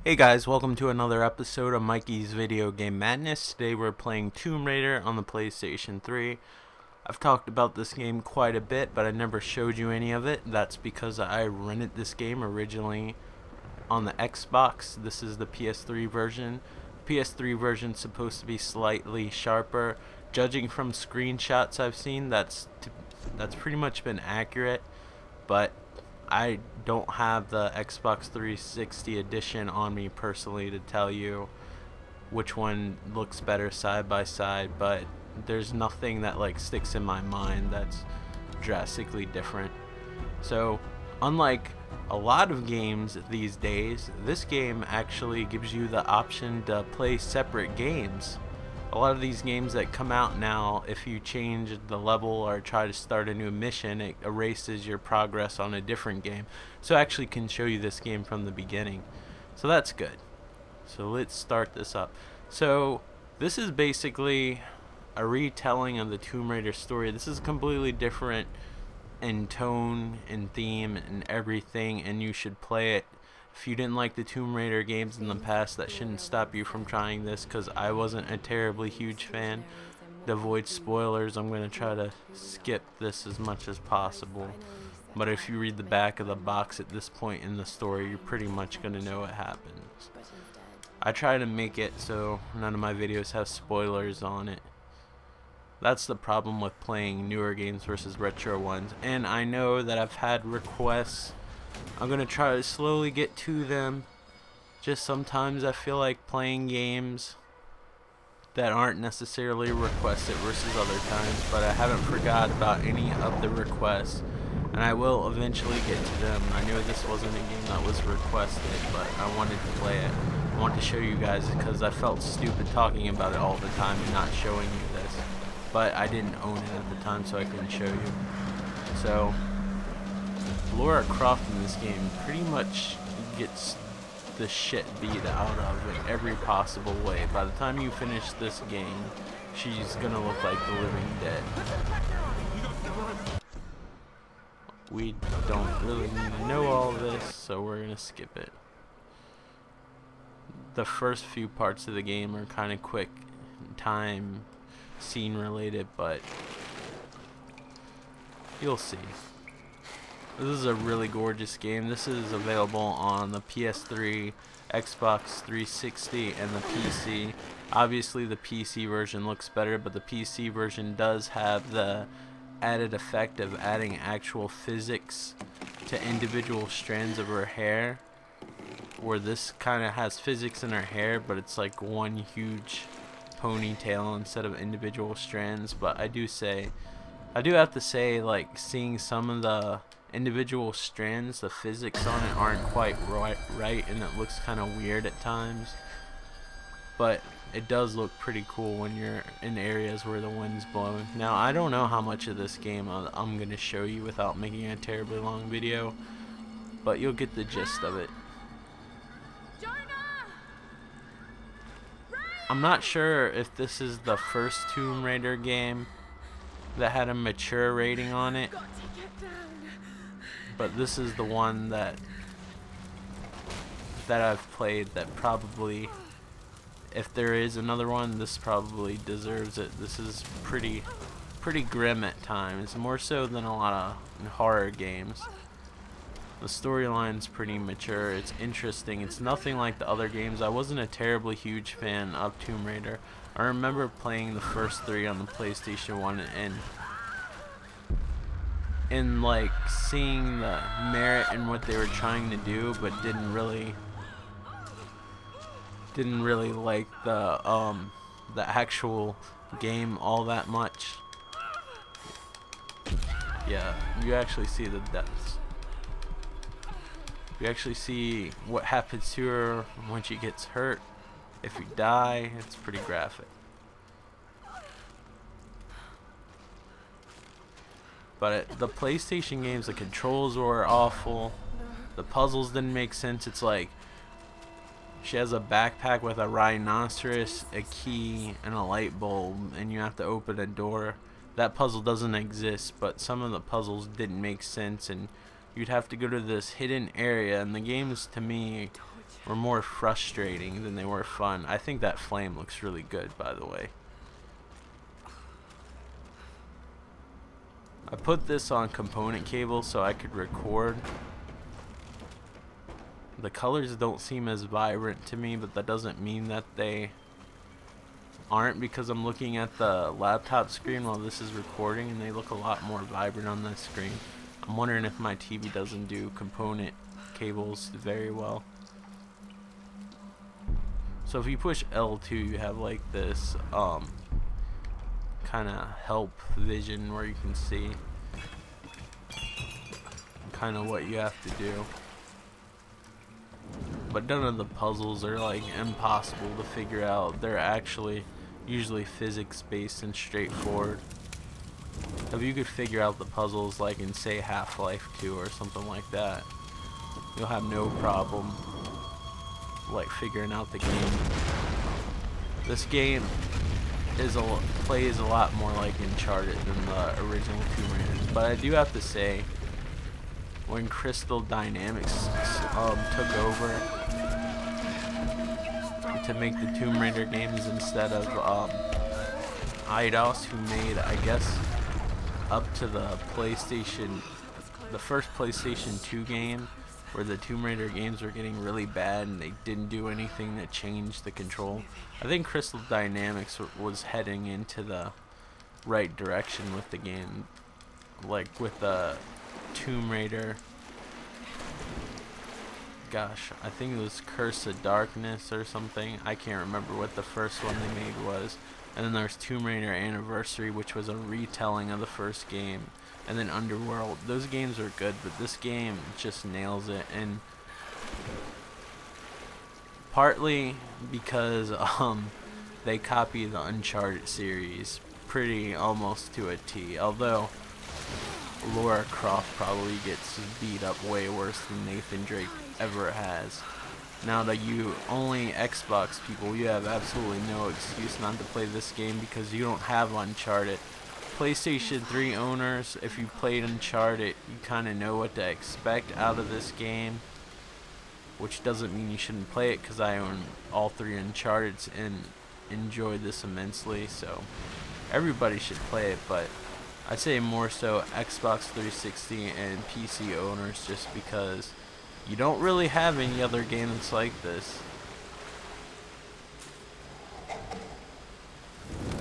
Hey guys, welcome to another episode of Mikey's Video Game Madness. Today we're playing Tomb Raider on the PlayStation 3. I've talked about this game quite a bit, but I never showed you any of it. That's because I rented this game originally on the Xbox. This is the PS3 version. The PS3 version is supposed to be slightly sharper. Judging from screenshots I've seen, that's pretty much been accurate, but I don't have the Xbox 360 edition on me personally to tell you which one looks better side by side, but there's nothing that like sticks in my mind that's drastically different. So unlike a lot of games these days, this game actually gives you the option to play separate games. A lot of these games that come out now, if you change the level or try to start a new mission, it erases your progress on a different game. So I actually can show you this game from the beginning. So that's good. So let's start this up. So this is basically a retelling of the Tomb Raider story. This is completely different in tone and theme and everything, and you should play it. If you didn't like the Tomb Raider games in the past, that shouldn't stop you from trying this, because I wasn't a terribly huge fan. To avoid spoilers, I'm going to try to skip this as much as possible. But if you read the back of the box at this point in the story, you're pretty much going to know what happens. I try to make it so none of my videos have spoilers on it. That's the problem with playing newer games versus retro ones. And I know that I've had requests. I'm going to try to slowly get to them. Just sometimes I feel like playing games that aren't necessarily requested versus other times, but I haven't forgot about any of the requests, and I will eventually get to them. I knew this wasn't a game that was requested, but I wanted to play it. I wanted to show you guys because I felt stupid talking about it all the time and not showing you this. But I didn't own it at the time, so I couldn't show you. So Lara Croft in this game pretty much gets the shit beat out of in every possible way. By the time you finish this game, she's gonna look like the living dead. We don't really need to know all this, so we're gonna skip it. The first few parts of the game are kind of quick time scene related, but you'll see. This is a really gorgeous game. This is available on the PS3, Xbox 360, and the PC. Obviously the PC version looks better, but the PC version does have the added effect of adding actual physics to individual strands of her hair, where this kind of has physics in her hair, but it's like one huge ponytail instead of individual strands. But I do have to say, like, seeing some of the individual strands, the physics on it aren't quite right, and it looks kind of weird at times, but it does look pretty cool when you're in areas where the wind's blowing. Now I don't know how much of this game I'm gonna show you without making a terribly long video, but you'll get the gist of it. I'm not sure if this is the first Tomb Raider game that had a mature rating on it, but this is the one that I've played that probably, if there is another one, this probably deserves it. This is pretty grim at times, more so than a lot of horror games. The storyline's pretty mature. It's interesting. It's nothing like the other games. I wasn't a terribly huge fan of Tomb Raider. I remember playing the first three on the PlayStation 1 and like seeing the merit in what they were trying to do, but didn't really like the actual game all that much. Yeah, you actually see the depths. You actually see what happens to her when she gets hurt. If you die, it's pretty graphic. But the PlayStation games, the controls were awful. The puzzles didn't make sense. It's like she has a backpack with a rhinoceros, a key, and a light bulb, and you have to open a door. That puzzle doesn't exist, but some of the puzzles didn't make sense, and you'd have to go to this hidden area, and the games to me were more frustrating than they were fun. I think that flame looks really good, by the way. I put this on component cable so I could record. The colors don't seem as vibrant to me, but that doesn't mean that they aren't, because I'm looking at the laptop screen while this is recording and they look a lot more vibrant on that screen. I'm wondering if my TV doesn't do component cables very well. So if you push L2, you have like this kind of help vision where you can see kind of what you have to do. But none of the puzzles are like impossible to figure out. They're actually usually physics based and straightforward. If you could figure out the puzzles like in, say, Half-Life 2 or something like that, you'll have no problem like figuring out the game. This game plays a lot more like Uncharted than the original Tomb Raiders, but I do have to say, when Crystal Dynamics took over to make the Tomb Raider games instead of Eidos, who made, I guess, up to the first PlayStation 2 game, where the Tomb Raider games were getting really bad and they didn't do anything to change the control. I think Crystal Dynamics was heading into the right direction with the game, like with the Tomb Raider, gosh, I think it was Curse of Darkness or something. I can't remember what the first one they made was. And then there's Tomb Raider Anniversary, which was a retelling of the first game. And then Underworld. Those games are good, but this game just nails it. And partly because they copy the Uncharted series pretty almost to a T. Although Lara Croft probably gets beat up way worse than Nathan Drake ever has. Now that you only Xbox people, you have absolutely no excuse not to play this game because you don't have Uncharted. PlayStation 3 owners, if you played Uncharted, you kind of know what to expect out of this game, which doesn't mean you shouldn't play it, because I own all 3 Uncharteds and enjoyed this immensely, so everybody should play it. But I'd say more so Xbox 360 and PC owners, just because you don't really have any other game that's like this.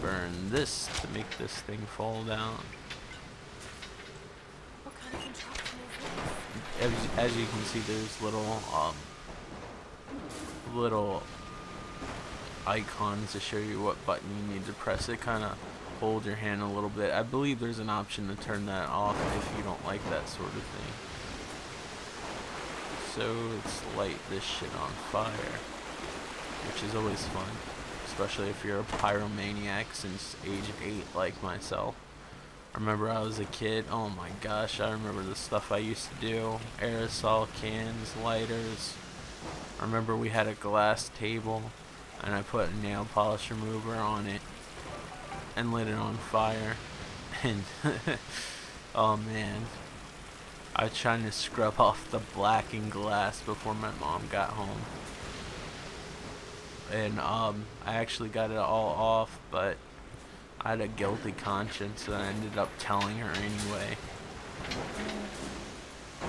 Burn this to make this thing fall down. What kind of contraption is this? As you can see, there's little icons to show you what button you need to press. It kind of hold your hand a little bit. I believe there's an option to turn that off if you don't like that sort of thing. So let's light this shit on fire, which is always fun, especially if you're a pyromaniac since age 8 like myself. I remember I was a kid, oh my gosh, I remember the stuff I used to do. Aerosol cans, lighters. I remember we had a glass table and I put a nail polish remover on it and lit it on fire. And oh man, I was trying to scrub off the blackened glass before my mom got home. And I actually got it all off, but I had a guilty conscience and I ended up telling her anyway.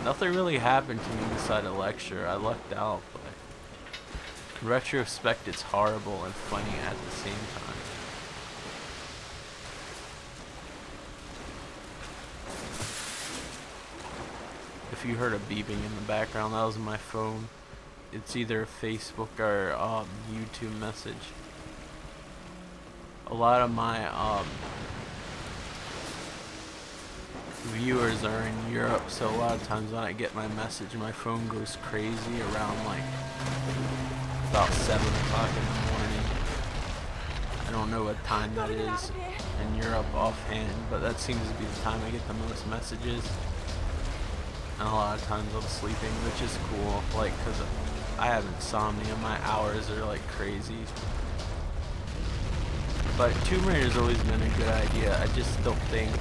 Nothing really happened to me inside a lecture. I lucked out, but in retrospect it's horrible and funny at the same time. If you heard a beeping in the background, that was my phone. It's either a Facebook or YouTube message. A lot of my viewers are in Europe, so a lot of times when I get my message, my phone goes crazy around like about 7 o'clock in the morning. I don't know what time that is in Europe offhand, but that seems to be the time I get the most messages. And a lot of times I'm sleeping, which is cool, like, because I have insomnia, my hours are like crazy. But Tomb Raider's always been a good idea. I just don't think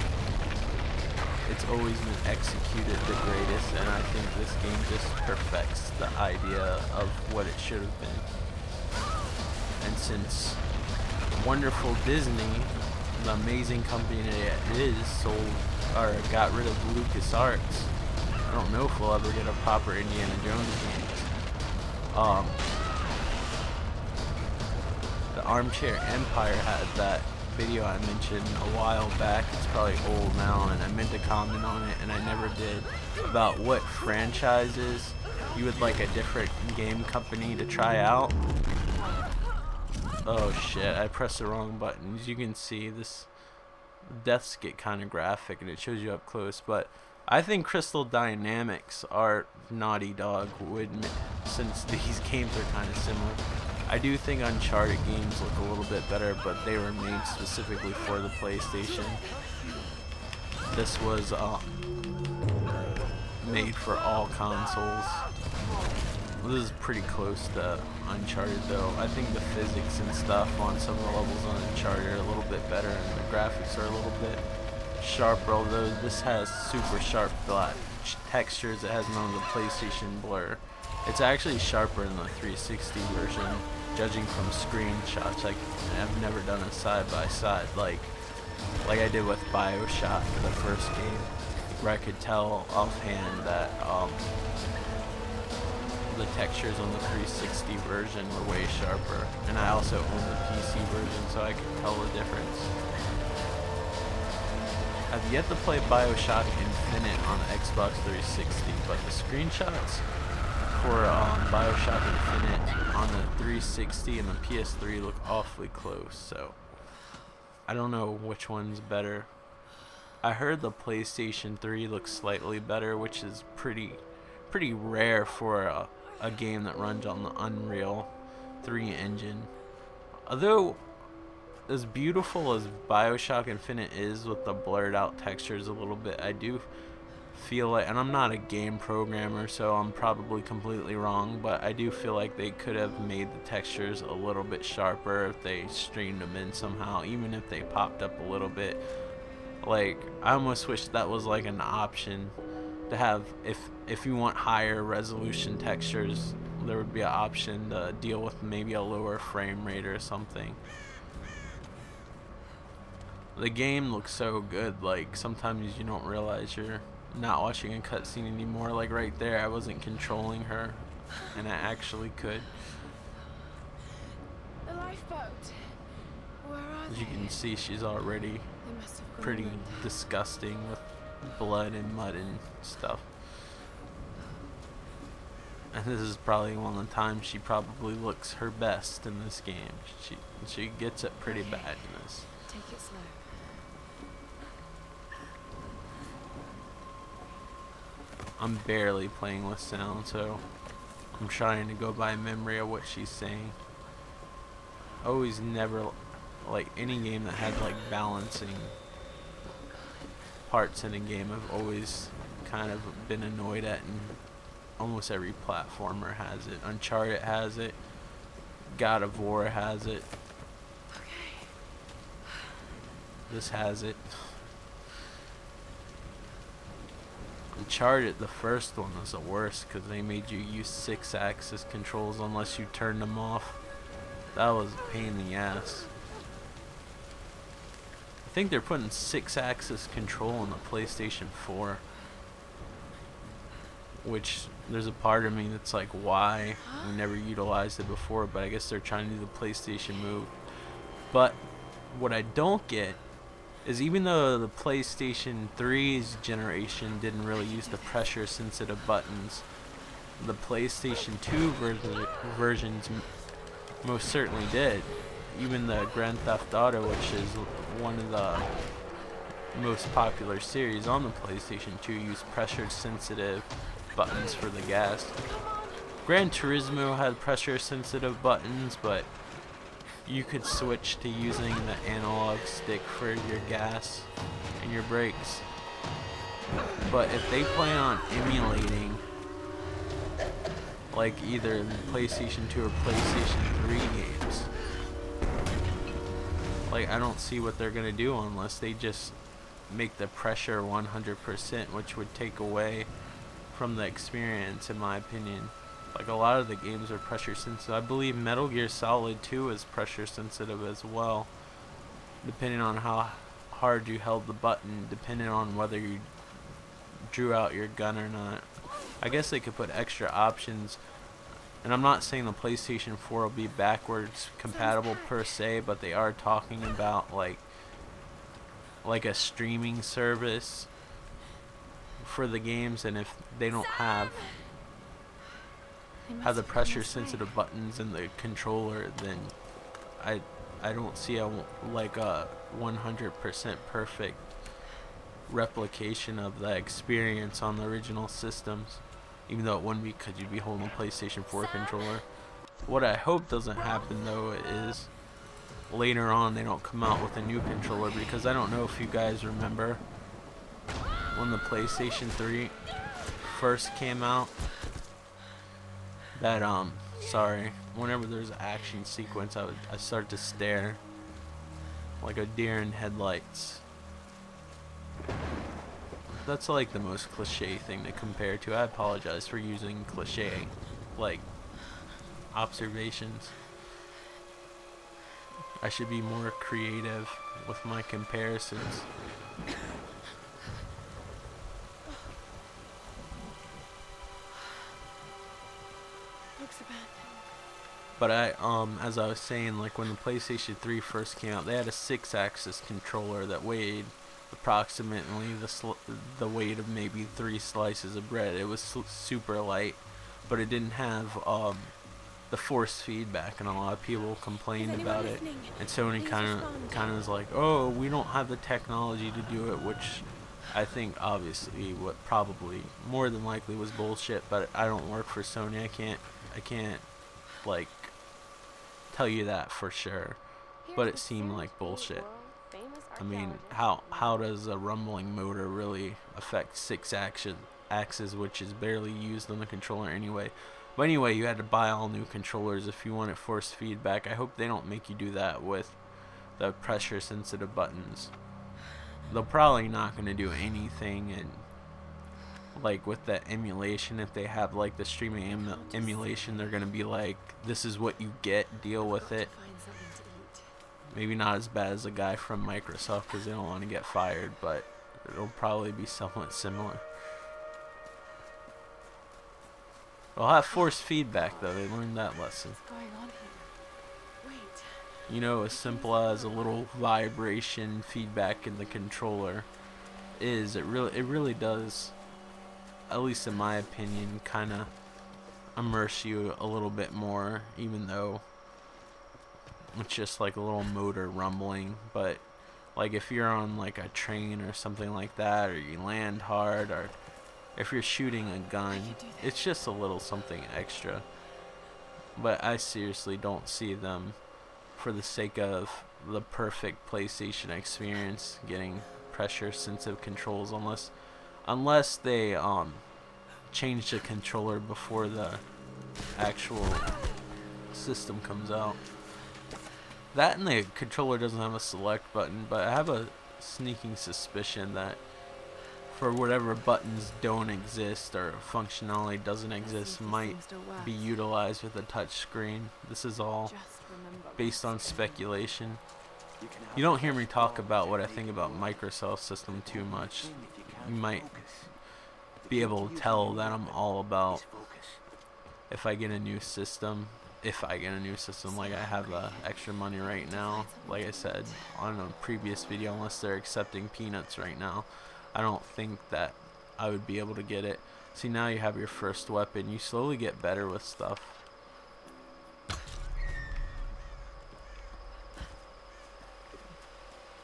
it's always been executed the greatest, and I think this game just perfects the idea of what it should have been. And since wonderful Disney, the amazing company it is, sold or got rid of LucasArts, I don't know if we'll ever get a proper Indiana Jones game. The Armchair Empire had that video I mentioned a while back. It's probably old now, and I meant to comment on it and I never did, about what franchises you would like a different game company to try out. Oh shit, I pressed the wrong button. As you can see, this deaths get kind of graphic and it shows you up close, but I think Crystal Dynamics are Naughty Dog would, since these games are kind of similar. I do think Uncharted games look a little bit better, but they were made specifically for the PlayStation. This was made for all consoles. This is pretty close to Uncharted though. I think the physics and stuff on some of the levels on Uncharted are a little bit better, and the graphics are a little bit sharper, although this has super sharp black textures. It has none of the PlayStation blur. It's actually sharper in the 360 version, judging from screenshots. Like, I've never done a side-by-side like I did with BioShock, the first game, where I could tell offhand that the textures on the 360 version were way sharper, and I also own the PC version, so I could tell the difference. I've yet to play BioShock Infinite on the Xbox 360, but the screenshots for BioShock Infinite on the 360 and the PS3 look awfully close, so I don't know which one's better. I heard the PlayStation 3 looks slightly better, which is pretty rare for a game that runs on the Unreal 3 engine. Although, as beautiful as BioShock Infinite is with the blurred out textures a little bit, I do feel like, and I'm not a game programmer, so I'm probably completely wrong, but I do feel like they could have made the textures a little bit sharper if they streamed them in somehow, even if they popped up a little bit. Like, I almost wish that was like an option to have. If you want higher resolution textures, there would be an option to deal with maybe a lower frame rate or something. The game looks so good, like sometimes you don't realize you're not watching a cutscene anymore. Like right there, I wasn't controlling her, and I actually could. The lifeboat. Where are As you can see, she's already They must have gone pretty inland. disgusting with blood and mud and stuff. And this is probably one of the times she probably looks her best in this game. She gets it pretty bad in this. Take it slow. I'm barely playing with sound, so I'm trying to go by memory of what she's saying. Always never, like any game that had like balancing parts in a game, I've always kind of been annoyed at, and almost every platformer has it. Uncharted has it, God of War has it, this has it. Uncharted, the first one, was the worst because they made you use 6-axis controls unless you turned them off. That was a pain in the ass. I think they're putting 6-axis control on the PlayStation 4, which there's a part of me that's like, why? We never utilized it before, but I guess they're trying to do the PlayStation move. But what I don't get is, even though the PlayStation 3's generation didn't really use the pressure sensitive buttons, the PlayStation 2 versions most certainly did. Even the Grand Theft Auto, which is one of the most popular series on the PlayStation 2, used pressure sensitive buttons for the gas. Gran Turismo had pressure sensitive buttons, but you could switch to using the analog stick for your gas and your brakes. But if they plan on emulating like either the PlayStation 2 or PlayStation 3 games, like I don't see what they're gonna do unless they just make the pressure 100%, which would take away from the experience, in my opinion. Like, a lot of the games are pressure sensitive. I believe Metal Gear Solid 2 is pressure sensitive as well, depending on how hard you held the button, depending on whether you drew out your gun or not. I guess they could put extra options, and I'm not saying the PlayStation 4 will be backwards compatible per se, but they are talking about like a streaming service for the games, and if they don't have the pressure sensitive buttons in the controller, then I don't see a 100% perfect replication of the experience on the original systems, even though it wouldn't be, because you'd be holding a PlayStation 4 controller. What I hope doesn't happen though is later on they don't come out with a new controller, because I don't know if you guys remember when the PlayStation 3 first came out, that whenever there's an action sequence, I start to stare like a deer in headlights. That's like the most cliche thing to compare to. I apologize for using cliche like observations. I should be more creative with my comparisons. But as I was saying, like when the PlayStation 3 first came out, they had a 6-axis controller that weighed approximately the weight of maybe 3 slices of bread. It was super light, but it didn't have the force feedback, and a lot of people complained about it. And Sony kind of was like, "Oh, we don't have the technology to do it," which I think obviously what probably more than likely was bullshit. But I don't work for Sony. I can't like tell you that for sure, but it seemed like bullshit. I mean, how does a rumbling motor really affect 6 axes, which is barely used on the controller anyway? But anyway, you had to buy all new controllers if you wanted force feedback. I hope they don't make you do that with the pressure sensitive buttons. They're probably not going to do anything, and like with the emulation, if they have like the streaming emulation, they're gonna be like, this is what you get, deal with it. Maybe not as bad as a guy from Microsoft, because they don't want to get fired, but it'll probably be somewhat similar. They'll have force feedback though. They learned that lesson. You know, as simple as a little vibration feedback in the controller is, it really does, at least in my opinion, kind of immerse you a little bit more, even though it's just like a little motor rumbling. But like if you're on like a train or something like that, or you land hard, or if you're shooting a gun, it's just a little something extra. But I seriously don't see them, for the sake of the perfect PlayStation experience, getting pressure sensitive controls, unless they change the controller before the actual system comes out. That, and the controller doesn't have a select button, but I have a sneaking suspicion that for whatever buttons don't exist or functionality doesn't exist, might be utilized with a touch screen. This is all based on speculation. You don't hear me talk about what I think about Microsoft system too much. You might be able to tell that I'm all about, if I get a new system, like I have extra money right now, like I said on a previous video, unless they're accepting peanuts right now, I don't think that I would be able to get it. See, now you have your first weapon. You slowly get better with stuff.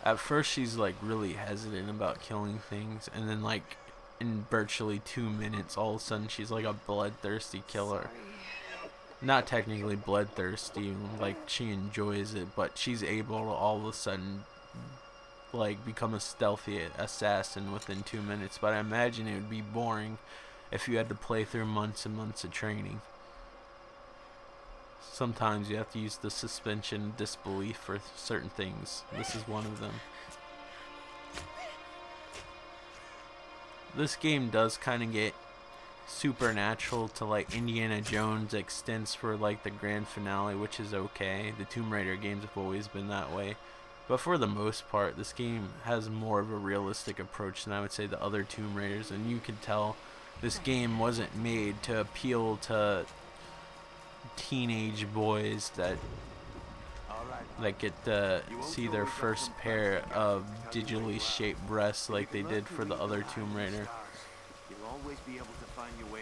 At first she's like really hesitant about killing things, and then like in virtually 2 minutes, all of a sudden she's like a bloodthirsty killer. Not technically bloodthirsty, like she enjoys it, but she's able to all of a sudden like become a stealthy assassin within 2 minutes. But I imagine it would be boring if you had to play through months and months of training. Sometimes you have to use the suspension of disbelief for certain things. This is one of them. this game does kind of get supernatural to like Indiana Jones extents for like the grand finale, which is okay. The Tomb Raider games have always been that way. But for the most part, this game has more of a realistic approach than I would say the other Tomb Raiders, and you can tell this game wasn't made to appeal to teenage boys that get to see their first pair of digitally shaped breasts like they did for the other Tomb Raider.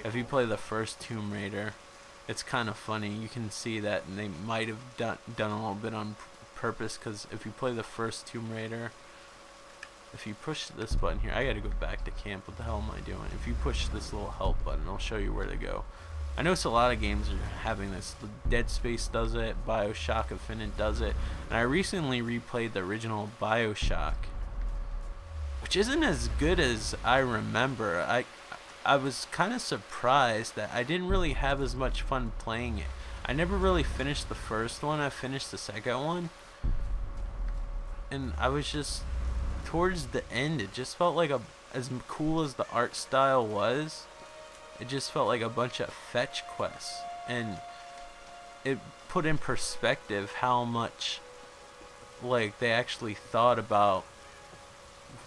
If you play the first Tomb Raider, it's kind of funny. You can see that they might have done a little bit on purpose, because if you play the first Tomb Raider, if you push this button here, I gotta go back to camp. What the hell am I doing? If you push this little help button, I'll show you where to go. I notice a lot of games are having this. Dead Space does it, Bioshock Infinite does it, and I recently replayed the original Bioshock, which isn't as good as I remember. I was kind of surprised that I didn't really have as much fun playing it. I never really finished the first one. I finished the second one, and I was just, towards the end, it just felt like as cool as the art style was, it just felt like a bunch of fetch quests, and it put in perspective how much like they actually thought about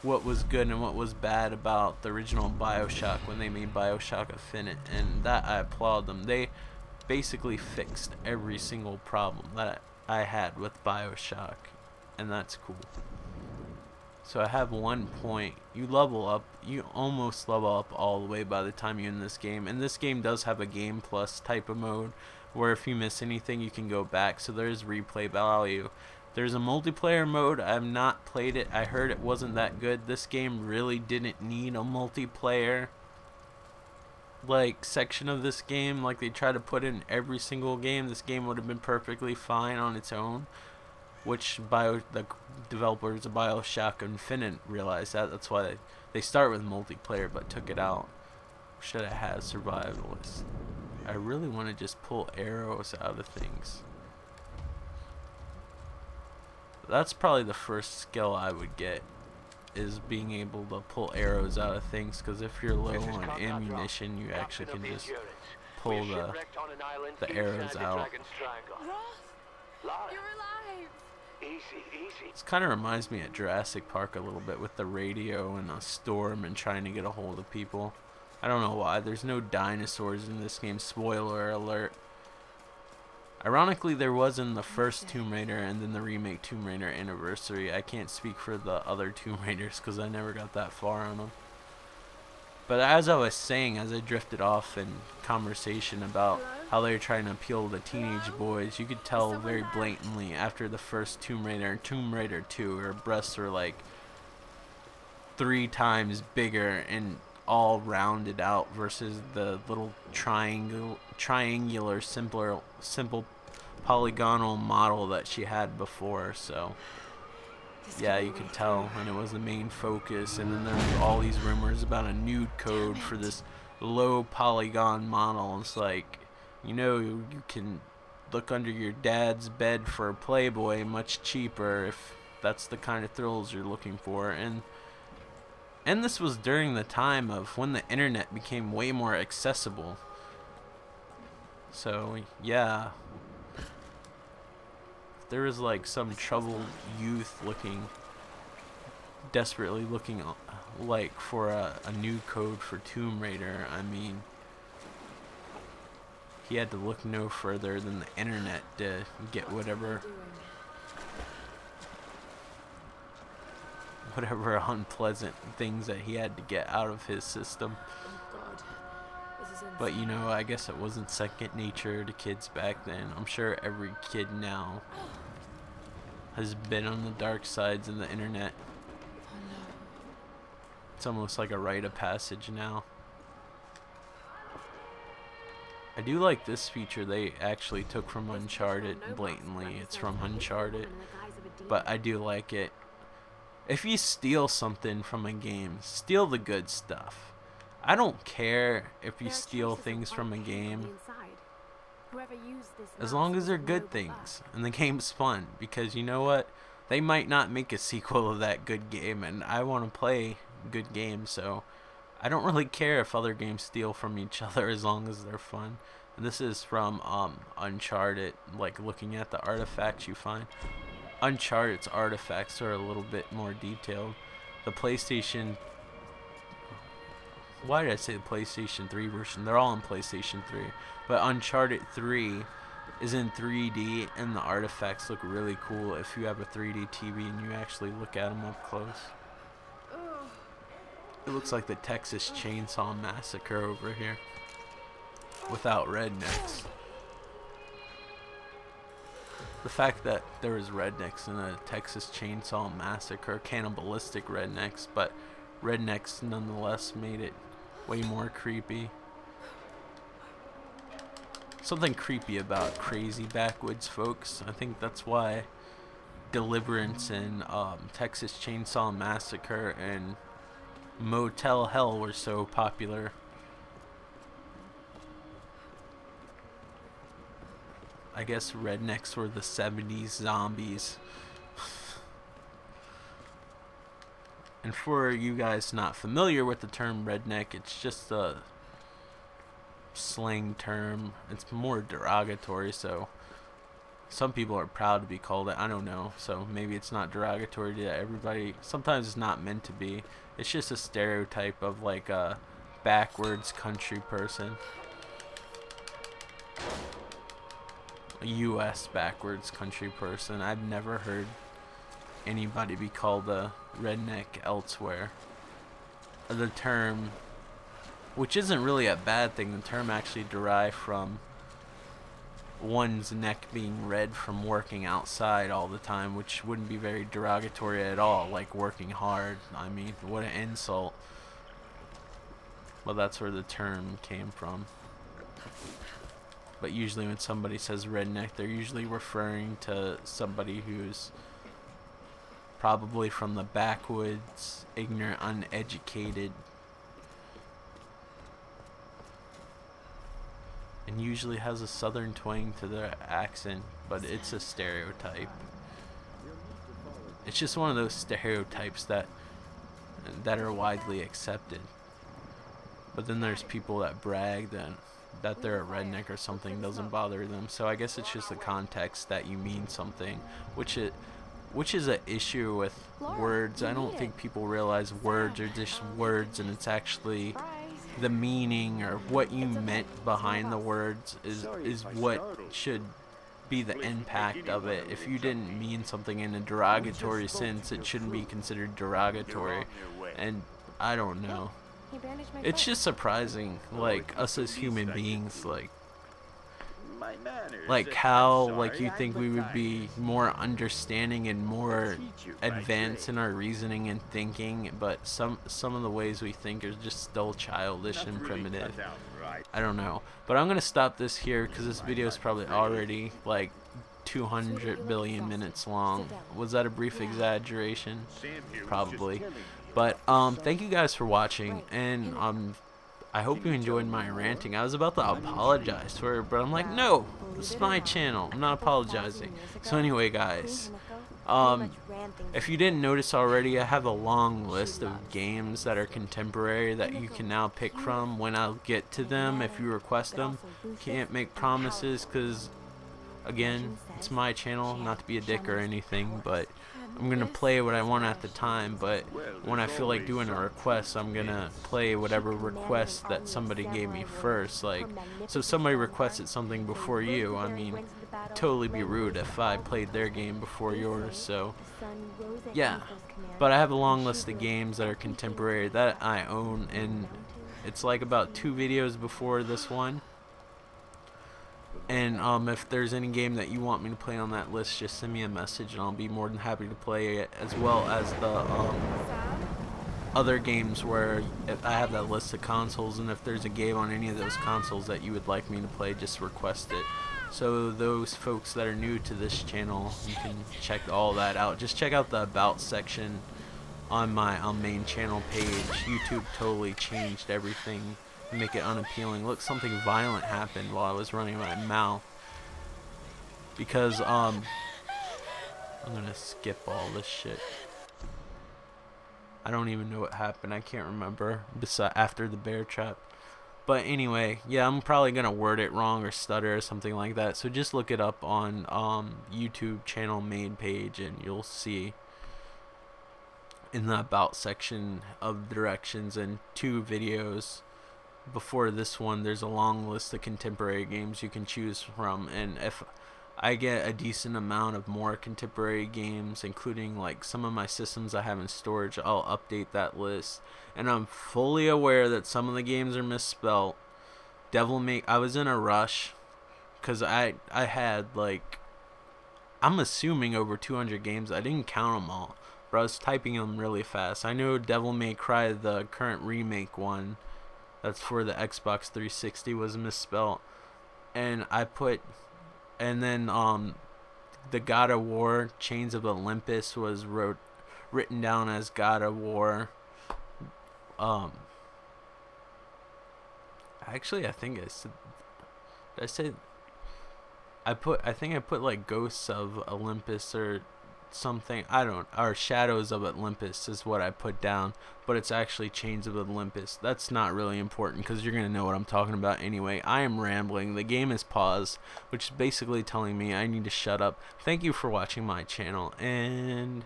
what was good and what was bad about the original Bioshock when they made Bioshock Infinite, and that I applaud them. They basically fixed every single problem that I had with Bioshock, and that's cool. So I have 1 point. You level up, you almost level up all the way by the time you're in this game, and this game does have a Game Plus type of mode where if you miss anything you can go back, so there's replay value. There's a multiplayer mode. I've not played it. I heard it wasn't that good. This game really didn't need a multiplayer like section of this game like they try to put in every single game. This game would have been perfectly fine on its own, which the developers of Bioshock Infinite realized that. That's why they start with multiplayer but took it out. Should have had survivalist. I really want to just pull arrows out of things. That's probably the first skill I would get, is being able to pull arrows out of things, because if you're low on ammunition, you actually can just pull the arrows out. You're alive! This kind of reminds me of Jurassic Park a little bit, with the radio and a storm and trying to get a hold of people. I don't know why. There's no dinosaurs in this game. Spoiler alert. Ironically, there was in the first Tomb Raider and then the remake Tomb Raider Anniversary. I can't speak for the other Tomb Raiders because I never got that far on them. But as I was saying, as I drifted off in conversation about how they were trying to appeal to teenage boys, you could tell very blatantly after the first Tomb Raider and Tomb Raider 2, her breasts were like 3 times bigger and all rounded out versus the little triangular simple polygonal model that she had before. So yeah, you could tell, and it was the main focus. And then there was all these rumors about a nude code for this low polygon model. It's like, you know, you can look under your dad's bed for a Playboy much cheaper if that's the kind of thrills you're looking for. And this was during the time of when the internet became way more accessible. So yeah, there was like some troubled youth desperately looking like for a new code for Tomb Raider. I mean, he had to look no further than the internet to get whatever unpleasant things that he had to get out of his system. But you know, I guess it wasn't second nature to kids back then. I'm sure every kid now has been on the dark sides of the internet. It's almost like a rite of passage now. I do like this feature they actually took from Uncharted blatantly. It's from Uncharted, but I do like it. If you steal something from a game, steal the good stuff. I don't care if you steal things from a game, as long as they're good things and the game's fun, because you know what, they might not make a sequel of that good game, and I want to play good games, so I don't really care if other games steal from each other as long as they're fun. And this is from Uncharted, like looking at the artifacts you find. Uncharted's artifacts are a little bit more detailed. The PlayStation... Why did I say the PlayStation 3 version? They're all on PlayStation 3. But Uncharted 3 is in 3D, and the artifacts look really cool if you have a 3D TV and you actually look at them up close. It looks like the Texas Chainsaw Massacre over here, without rednecks. The fact that there was rednecks in a Texas Chainsaw Massacre, cannibalistic rednecks, but rednecks nonetheless made it way more creepy. Something creepy about crazy backwoods folks. I think that's why Deliverance and Texas Chainsaw Massacre and Motel Hell were so popular. I guess rednecks were the 70s zombies. And for you guys not familiar with the term redneck, it's just a slang term. It's more derogatory, so some people are proud to be called it. I don't know, so maybe it's not derogatory to everybody. Sometimes it's not meant to be. It's just a stereotype of like a backwards country person, a US backwards country person. I've never heard anybody be called a redneck elsewhere. The term, which isn't really a bad thing, the term actually derived from one's neck being red from working outside all the time, which wouldn't be very derogatory at all, like working hard. I mean, what an insult. Well, that's where the term came from. But usually when somebody says redneck, they're usually referring to somebody who's probably from the backwoods, ignorant, uneducated, and usually has a southern twang to their accent, but it's a stereotype. It's just one of those stereotypes that are widely accepted. But then there's people that brag that they're a redneck or something doesn't bother them. So I guess it's just the context that you mean something, which is an issue with words. I don't think people realize words are just words, and it's actually the meaning or what you meant behind the words is what should be the impact of it. If you didn't mean something in a derogatory sense, it shouldn't be considered derogatory. And I don't know. It's just surprising, like us as human beings, like how like you think we would be more understanding and more advanced in our reasoning and thinking, but some of the ways we think are just still childish and primitive. I don't know, but I'm gonna stop this here because this video is probably already like 200 billion minutes long. Was that a brief exaggeration? Probably. But thank you guys for watching, and I hope you enjoyed my ranting. I was about to apologize for it, but I'm like, no, this is my channel. I'm not apologizing. So anyway, guys, if you didn't notice already, I have a long list of games that are contemporary that you can now pick from when I'll get to them if you request them. Can't make promises because, again, it's my channel, not to be a dick or anything, but I'm gonna play what I want at the time. But when I feel like doing a request, I'm gonna play whatever request that somebody gave me first. Like, so if somebody requested something before you, I mean, totally be rude if I played their game before yours. So yeah, but I have a long list of games that are contemporary that I own, and it's like about 2 videos before this one. And if there's any game that you want me to play on that list, just send me a message and I'll be more than happy to play it, as well as the other games where if I have that list of consoles, and if there's a game on any of those consoles that you would like me to play, just request it. So those folks that are new to this channel, you can check all that out. Just check out the About section on my main channel page. YouTube totally changed everything, make it unappealing. Look, something violent happened while I was running my mouth, because I'm gonna skip all this shit. I don't even know what happened. I can't remember after the bear trap. But anyway, yeah, I'm probably gonna word it wrong or stutter or something like that. So just look it up on YouTube channel main page, and you'll see in the about section of directions and 2 videos before this one. There's a long list of contemporary games you can choose from, and if I get a decent amount of more contemporary games, including like some of my systems I have in storage, I'll update that list. And I'm fully aware that some of the games are misspelt. I was in a rush because I had like, I'm assuming over 200 games. I didn't count them all, but I was typing them really fast. I know Devil May Cry, the current remake one, that's for the Xbox 360, was misspelt, and then the God of War Chains of Olympus was written down as God of War. Actually, I think I said, did I say, I think I put like Ghosts of Olympus or something, or Shadows of Olympus is what I put down, but it's actually Chains of Olympus. That's not really important because you're gonna know what I'm talking about anyway. I am rambling. The game is paused, which is basically telling me I need to shut up. Thank you for watching my channel, and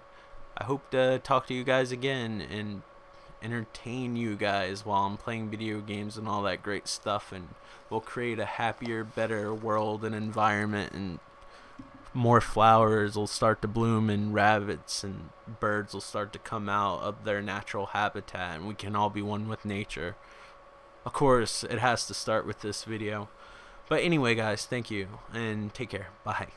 I hope to talk to you guys again and entertain you guys while I'm playing video games and all that great stuff, and we'll create a happier, better world and environment, and more flowers will start to bloom, and rabbits and birds will start to come out of their natural habitat, and we can all be one with nature. Of course, it has to start with this video. But anyway, guys, thank you, and take care. Bye.